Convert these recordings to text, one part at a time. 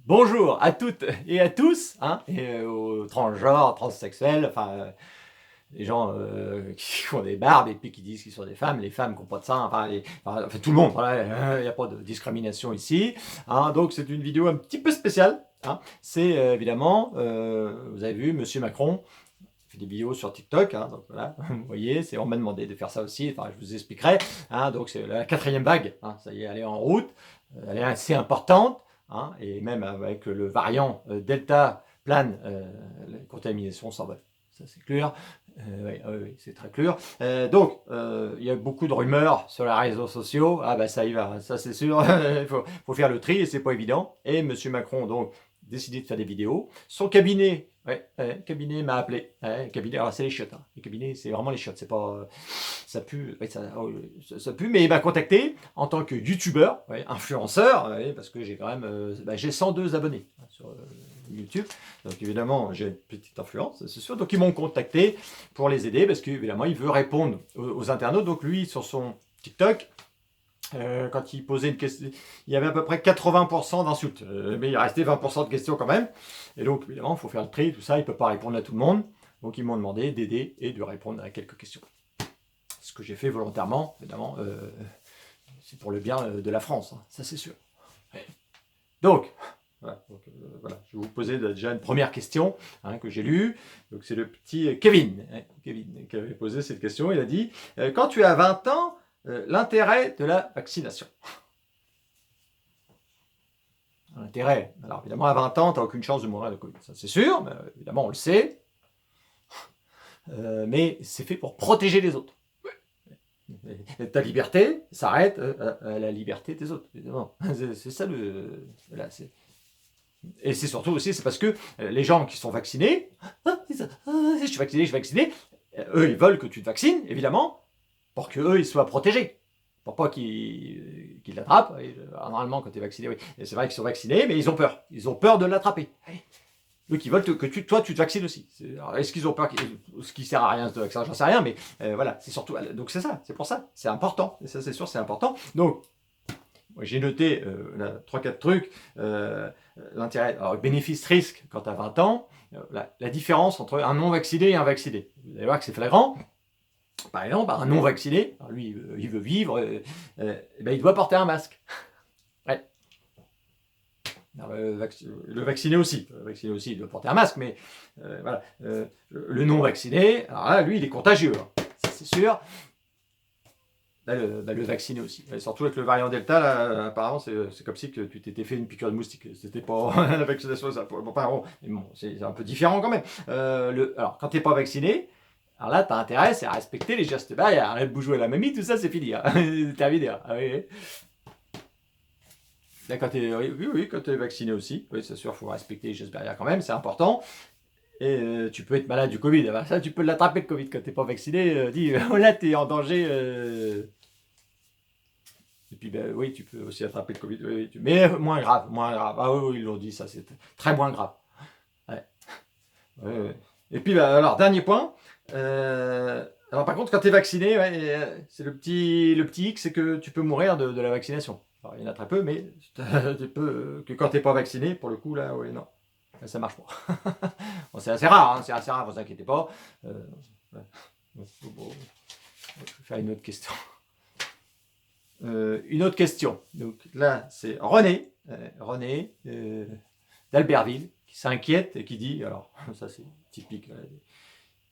Bonjour à toutes et à tous, hein, et aux transgenres, transsexuels, enfin, les gens qui font des barbes et puis qui disent qu'ils sont des femmes, les femmes qui n'ont pas de sein, enfin, tout le monde, voilà, il n'y a pas de discrimination ici. Hein, donc c'est une vidéo un petit peu spéciale. Hein, c'est évidemment, vous avez vu, Monsieur Macron fait des vidéos sur TikTok, hein, donc voilà, vous voyez, on m'a demandé de faire ça aussi, enfin je vous expliquerai. Hein, donc c'est la quatrième vague, hein, ça y est, elle est en route, elle est assez importante. Hein, et même avec le variant Delta plane, la contamination s'envole. Ça c'est clair. Oui, c'est très clair. Donc, il y a beaucoup de rumeurs sur les réseaux sociaux. Ah bah ça y va, ça c'est sûr. Il faut faire le tri et c'est pas évident. Et Monsieur Macron donc décidé de faire des vidéos. Son cabinet, cabinet m'a appelé. Cabinet, alors c'est les chiottes. Hein. Les cabinets, c'est vraiment les chiottes. C'est pas, ça pue, ça pue. Mais il m'a contacté en tant que youtubeur, influenceur, parce que j'ai quand même, j'ai 102 abonnés sur YouTube. Donc évidemment, j'ai une petite influence, c'est sûr. Donc ils m'ont contacté pour les aider parce qu'évidemment, il veut répondre aux internautes. Donc lui, sur son TikTok, quand il posait une question, il y avait à peu près 80% d'insultes, mais il restait 20% de questions quand même. Et donc évidemment, il faut faire le tri, tout ça, il ne peut pas répondre à tout le monde. Donc ils m'ont demandé d'aider et de répondre à quelques questions. Ce que j'ai fait volontairement, évidemment, c'est pour le bien de la France, hein, ça c'est sûr. Donc, voilà, je vais vous poser déjà une première question que j'ai lue. Donc c'est le petit Kevin, Kevin qui avait posé cette question. Il a dit quand tu as 20 ans, l'intérêt de la vaccination. L'intérêt. Alors évidemment, à 20 ans, tu n'as aucune chance de mourir de Covid. Ça c'est sûr, mais, évidemment, on le sait. Mais c'est fait pour protéger les autres. Ta liberté s'arrête à la liberté des autres, évidemment. C'est ça le. Voilà, et c'est surtout aussi, c'est parce que les gens qui sont vaccinés, je suis vacciné, eux, ils veulent que tu te vaccines, évidemment, pour qu'eux, ils soient protégés. Pour pas qu'ils l'attrapent. Normalement, quand tu es vacciné, oui. C'est vrai qu'ils sont vaccinés, mais ils ont peur. Ils ont peur de l'attraper. Eux qui veulent que toi, tu te vaccines aussi. Est-ce qu'ils ont peur ce qui sert à rien ce vaccin, j'en sais rien, mais voilà, c'est surtout. Donc c'est ça, c'est pour ça. C'est important. Et ça, c'est sûr, c'est important. Donc, j'ai noté 3-4 trucs. L'intérêt, alors bénéfice-risque quand tu as 20 ans, la différence entre un non-vacciné et un vacciné. Vous allez voir que c'est flagrant. Par exemple, un non-vacciné, lui, il veut vivre, il doit porter un masque. Ouais. Alors, le vacciné aussi, il doit porter un masque, mais voilà. Le non-vacciné, alors là, lui, il est contagieux, hein. Ça c'est sûr. Là, le vacciné aussi. Et surtout avec le variant Delta, là, apparemment, c'est comme si que tu t'étais fait une piqûre de moustique. C'était pas la vaccination, ça. Bon, c'est un peu différent quand même. Alors, quand t'es pas vacciné, alors là, t'as intérêt, c'est à respecter les gestes barrières. Arrête de jouer à la mamie, tout ça, c'est fini. Hein. Terminé. Hein. Ah, oui. Là, quand t'es vacciné aussi, oui, c'est sûr, il faut respecter les gestes barrières quand même, c'est important. Et tu peux être malade du Covid. Alors, ça, tu peux l'attraper le Covid quand t'es pas vacciné. Dis, oh là, t'es en danger. Et puis, oui, tu peux aussi attraper le Covid. Oui, mais moins grave, moins grave. Ah oui, ils l'ont dit, ça, c'est très moins grave. Ouais. Ouais. Et puis, alors, dernier point. Alors, par contre, quand tu es vacciné, c'est le petit X, c'est que tu peux mourir de la vaccination. Alors, il y en a très peu, mais tu peux, que quand tu n'es pas vacciné, pour le coup, là, oui, non. Là, ça marche pas. Bon, c'est assez rare, ne vous inquiétez pas. Ouais. Bon, je vais faire une autre question. Une autre question. Donc là, c'est René, d'Albertville, qui s'inquiète et qui dit, alors ça c'est typique,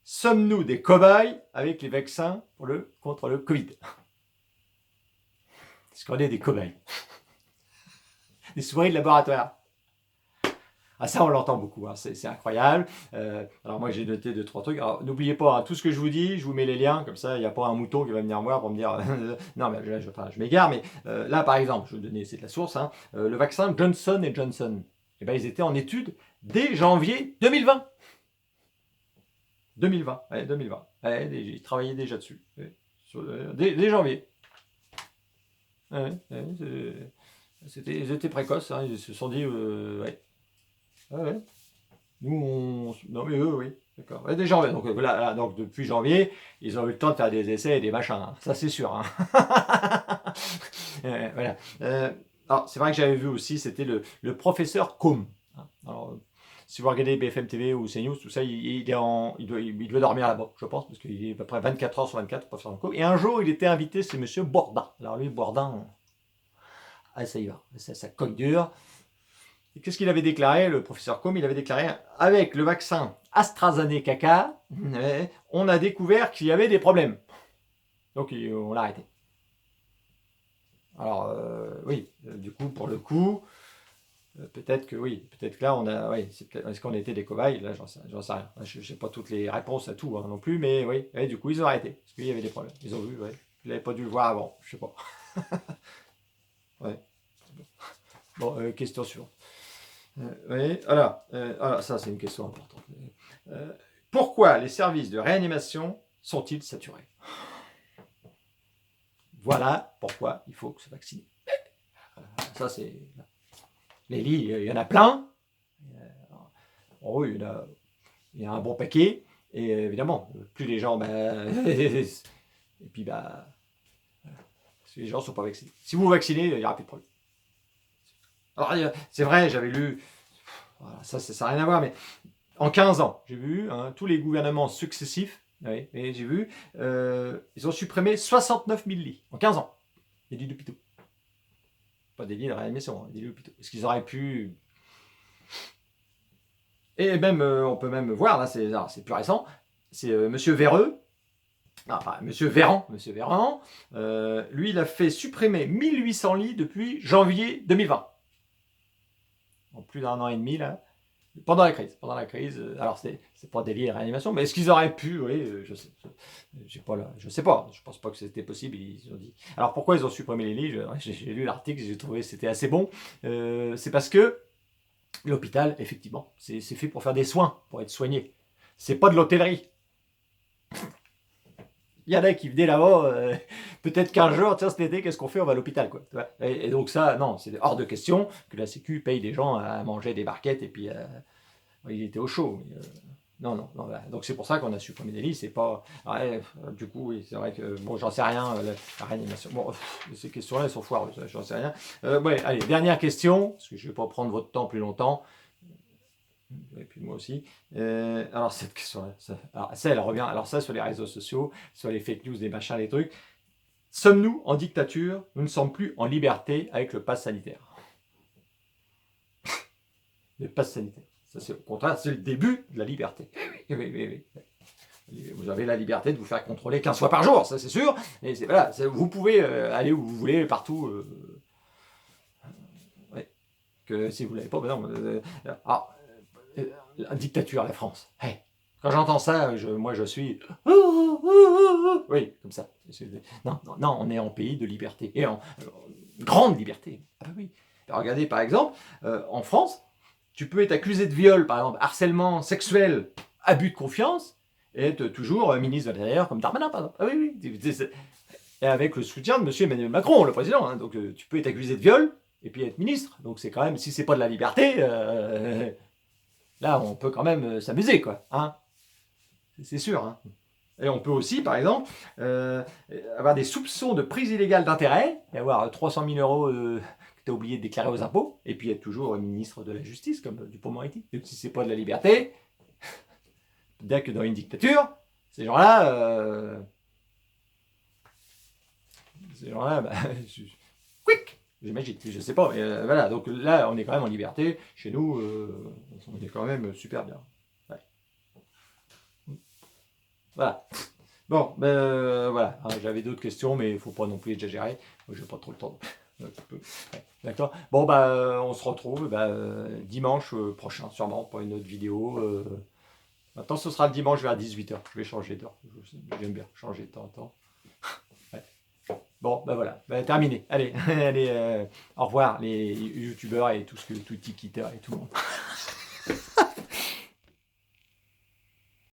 sommes-nous des cobayes avec les vaccins contre le Covid? Est-ce qu'on est des cobayes? Des souris de laboratoire? Ah ça on l'entend beaucoup, hein, c'est incroyable. Alors moi j'ai noté 2-3 trucs. Alors n'oubliez pas, hein, tout ce que je vous dis, je vous mets les liens, comme ça il n'y a pas un mouton qui va venir voir pour me dire non mais là je m'égare, mais là par exemple, je vais vous donner, c'est de la source, hein, le vaccin Johnson & Johnson, eh ben, ils étaient en étude dès janvier 2020. 2020, ouais, 2020. Ouais, ils travaillaient déjà dessus. Ouais, dès janvier. Ouais, ils étaient précoces, hein, ils se sont dit ouais. Ah ouais. Nous, non mais eux, oui, d'accord. Ouais, dès janvier, donc voilà, donc depuis janvier, ils ont eu le temps de faire des essais et des machins, hein. Ça c'est sûr. Hein. Voilà. Alors, c'est vrai que j'avais vu aussi, c'était le professeur Com. Alors, si vous regardez BFM TV ou CNews, tout ça, il doit dormir là-bas, je pense, parce qu'il est à peu près 24 heures sur 24, le professeur Com. Et un jour, il était invité, c'est Monsieur Bourdin. Alors lui, Bourdin, ah, ça y va, ça cogne dur. Et qu'est-ce qu'il avait déclaré, le professeur Com? Il avait déclaré, avec le vaccin AstraZeneca, on a découvert qu'il y avait des problèmes. Donc, on l'a arrêté. Alors, oui, du coup, pour le coup, peut-être que oui, peut-être que là, oui, est-ce qu'on était des cobayes? Là, j'en sais rien. Je n'ai pas toutes les réponses à tout hein, non plus, mais oui, du coup, ils ont arrêté, parce qu'il y avait des problèmes. Ils ont vu, ouais. Ils n'avaient pas dû le voir avant, je sais pas. Ouais. Bon, question suivante. Oui, alors, ça, c'est une question importante. Euh, Pourquoi les services de réanimation sont-ils saturés? Voilà pourquoi il faut se vacciner. Ça, c'est... Les lits, il y en a plein. En haut, il y a un bon paquet. Et évidemment, plus les gens... et puis, les gens ne sont pas vaccinés. Si vous vous vaccinez, il n'y aura plus de problème. Alors, c'est vrai, j'avais lu... Voilà, ça n'a rien à voir, mais en 15 ans, j'ai vu tous les gouvernements successifs, oui, et j'ai vu, ils ont supprimé 69 000 lits en 15 ans. Des lits d'hôpitaux. Pas des lits de réanimation, des lits d'hôpitaux. Est-ce qu'ils auraient pu... Et même, on peut même voir, là, c'est plus récent, c'est Monsieur Véreux, Monsieur Véran, lui, il a fait supprimer 1800 lits depuis janvier 2020. En plus d'un an et demi, là. Pendant la crise, alors c'est pas des lits de réanimation, mais est-ce qu'ils auraient pu, oui, je sais pas, je pense pas que c'était possible, ils ont dit. Alors pourquoi ils ont supprimé les lits? J'ai lu l'article, j'ai trouvé que c'était assez bon, c'est parce que l'hôpital, effectivement, c'est fait pour faire des soins, pour être soigné. C'est pas de l'hôtellerie. Il y en a qui venaient là-bas, peut-être qu'un jour, tiens, cet été, qu'est-ce qu'on fait? On va à l'hôpital, quoi. Et donc ça, non, c'est hors de question que la Sécu paye des gens à manger des barquettes et puis il était au chaud. Mais, non. Voilà. Donc c'est pour ça qu'on a supprimé des lits. C'est pas. Ouais, du coup, oui, c'est vrai que bon, j'en sais rien. La réanimation. Bon, ces questions-là, elles sont foireuses. J'en sais rien. Ouais, allez, dernière question, parce que je vais pas prendre votre temps plus longtemps. Et puis moi aussi. Alors cette question-là, ça, elle revient. Alors ça, sur les réseaux sociaux, sur les fake news, les machins, les trucs. Sommes-nous en dictature? Nous ne sommes plus en liberté avec le pass sanitaire. Le pass sanitaire. Ça, c'est au contraire, c'est le début de la liberté. Oui. Vous avez la liberté de vous faire contrôler 15 fois par jour, ça c'est sûr. Et voilà, vous pouvez aller où vous voulez, partout. Ouais. Que si vous ne l'avez pas, ben non. La dictature, la France. Hey. Quand j'entends ça, moi je suis... Oui, comme ça. Non, on est en pays de liberté. Et en grande liberté. Ah oui. Regardez par exemple, en France, tu peux être accusé de viol, par exemple, harcèlement sexuel, abus de confiance, et être toujours ministre de l'Intérieur comme Darmanin, par exemple. Ah oui. Et avec le soutien de M. Emmanuel Macron, le président. Hein. Donc tu peux être accusé de viol et puis être ministre. Donc c'est quand même, si c'est pas de la liberté, là on peut quand même s'amuser, quoi. Hein, c'est sûr. Hein. Et on peut aussi, par exemple, avoir des soupçons de prise illégale d'intérêt, et avoir 300 000 euros que tu as oublié de déclarer aux impôts, et puis être toujours ministre de la Justice, comme Dupond-Moretti. Donc si c'est pas de la liberté, dès que dans une dictature, ces gens-là, quick, j'imagine, je sais pas, mais voilà, donc là, on est quand même en liberté, chez nous, on est quand même super bien. Ouais. Voilà. Bon, voilà, j'avais d'autres questions, mais il ne faut pas non plus exagérer. Moi, j'ai pas trop le temps. Ouais, d'accord. Bon, on se retrouve dimanche prochain, sûrement, pour une autre vidéo. Maintenant, ce sera le dimanche vers 18h. Je vais changer d'heure. J'aime bien changer de temps en temps. Ouais. Bon, voilà, terminé. Allez, allez, au revoir les youtubeurs et tout ce que tout TikTokers et tout le monde.